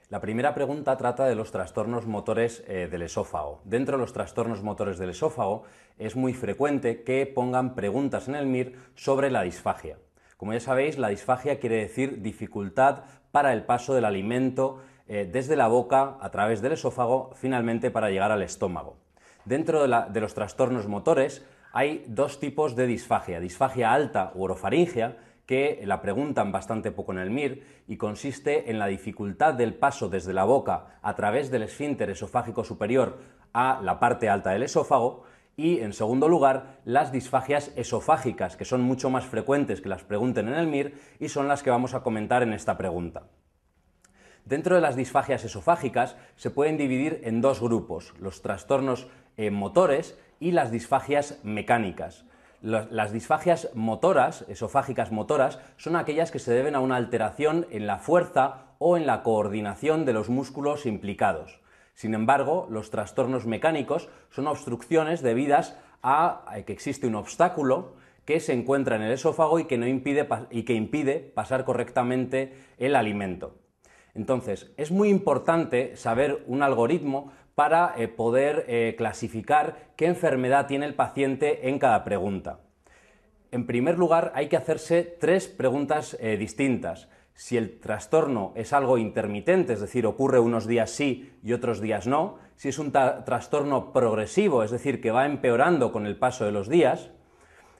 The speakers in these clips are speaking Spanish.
La primera pregunta trata de los trastornos motores del esófago. Dentro de los trastornos motores del esófago es muy frecuente que pongan preguntas en el MIR sobre la disfagia. Como ya sabéis, la disfagia quiere decir dificultad para el paso del alimento desde la boca a través del esófago, finalmente para llegar al estómago. Dentro de los trastornos motores hay dos tipos de disfagia: disfagia alta u orofaringia, que la preguntan bastante poco en el MIR y consiste en la dificultad del paso desde la boca a través del esfínter esofágico superior a la parte alta del esófago. Y, en segundo lugar, las disfagias esofágicas, que son mucho más frecuentes que las pregunten en el MIR y son las que vamos a comentar en esta pregunta. Dentro de las disfagias esofágicas se pueden dividir en dos grupos: los trastornos motores y las disfagias mecánicas. Las disfagias motoras, esofágicas motoras, son aquellas que se deben a una alteración en la fuerza o en la coordinación de los músculos implicados. Sin embargo, los trastornos mecánicos son obstrucciones debidas a que existe un obstáculo que se encuentra en el esófago y que impide pasar correctamente el alimento. Entonces, es muy importante saber un algoritmo para poder clasificar qué enfermedad tiene el paciente en cada pregunta. En primer lugar, hay que hacerse tres preguntas distintas. Si el trastorno es algo intermitente, es decir, ocurre unos días sí y otros días no; si es un trastorno progresivo, es decir, que va empeorando con el paso de los días.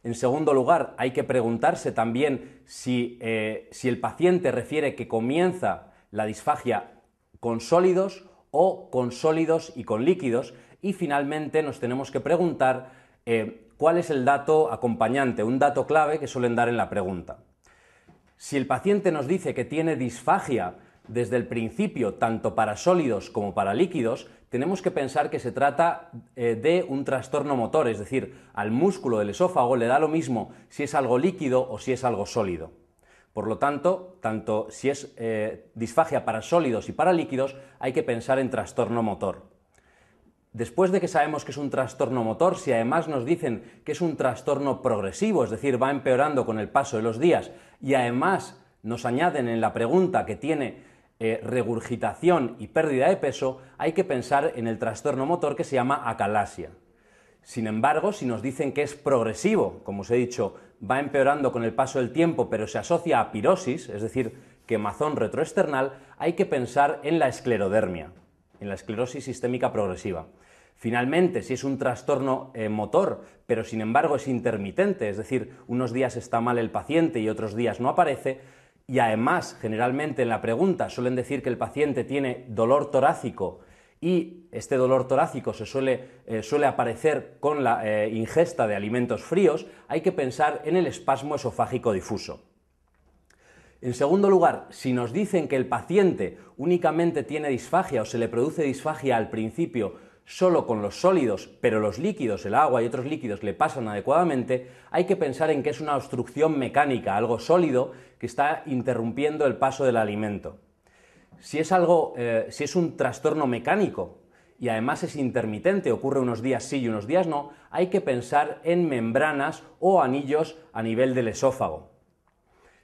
En segundo lugar, hay que preguntarse también si el paciente refiere que comienza la disfagia con sólidos o con sólidos y con líquidos. Y finalmente nos tenemos que preguntar cuál es el dato acompañante, un dato clave que suelen dar en la pregunta. Si el paciente nos dice que tiene disfagia desde el principio tanto para sólidos como para líquidos, tenemos que pensar que se trata de un trastorno motor, es decir, al músculo del esófago le da lo mismo si es algo líquido o si es algo sólido. Por lo tanto, tanto si es disfagia para sólidos y para líquidos, hay que pensar en trastorno motor. Después de que sabemos que es un trastorno motor, si además nos dicen que es un trastorno progresivo, es decir, va empeorando con el paso de los días, y además nos añaden en la pregunta que tiene regurgitación y pérdida de peso, hay que pensar en el trastorno motor que se llama acalasia. Sin embargo, si nos dicen que es progresivo, como os he dicho, va empeorando con el paso del tiempo, pero se asocia a pirosis, es decir, quemazón retroesternal, hay que pensar en la esclerodermia, en la esclerosis sistémica progresiva. Finalmente, si es un trastorno motor, pero sin embargo es intermitente, es decir, unos días está mal el paciente y otros días no aparece, y además, generalmente en la pregunta suelen decir que el paciente tiene dolor torácico, y este dolor torácico suele aparecer con la ingesta de alimentos fríos, hay que pensar en el espasmo esofágico difuso. En segundo lugar, si nos dicen que el paciente únicamente tiene disfagia o se le produce disfagia al principio solo con los sólidos, pero los líquidos, el agua y otros líquidos le pasan adecuadamente, hay que pensar en que es una obstrucción mecánica, algo sólido que está interrumpiendo el paso del alimento. Si es un trastorno mecánico y además es intermitente, ocurre unos días sí y unos días no, hay que pensar en membranas o anillos a nivel del esófago.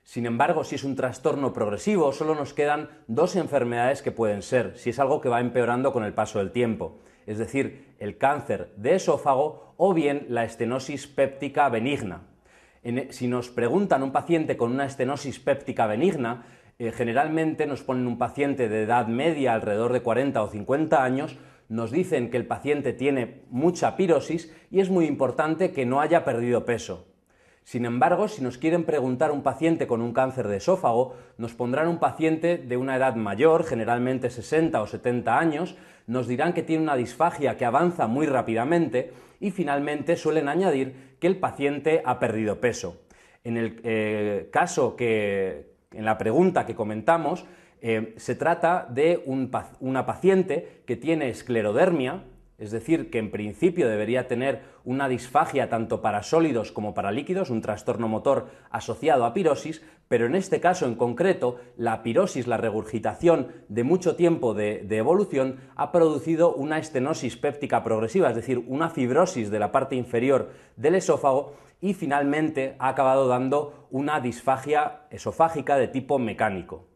Sin embargo, si es un trastorno progresivo, solo nos quedan dos enfermedades que pueden ser, si es algo que va empeorando con el paso del tiempo, es decir, el cáncer de esófago o bien la estenosis péptica benigna. Si nos preguntan un paciente con una estenosis péptica benigna, generalmente nos ponen un paciente de edad media, alrededor de 40 o 50 años, nos dicen que el paciente tiene mucha pirosis y es muy importante que no haya perdido peso. Sin embargo, si nos quieren preguntar un paciente con un cáncer de esófago, nos pondrán un paciente de una edad mayor, generalmente 60 o 70 años, nos dirán que tiene una disfagia que avanza muy rápidamente y finalmente suelen añadir que el paciente ha perdido peso. En el caso en la pregunta que comentamos, se trata de una paciente que tiene esclerodermia, es decir, que en principio debería tener una disfagia tanto para sólidos como para líquidos, un trastorno motor asociado a pirosis, pero en este caso en concreto, la pirosis, la regurgitación de mucho tiempo de evolución, ha producido una estenosis péptica progresiva, es decir, una fibrosis de la parte inferior del esófago, y finalmente ha acabado dando una disfagia esofágica de tipo mecánico.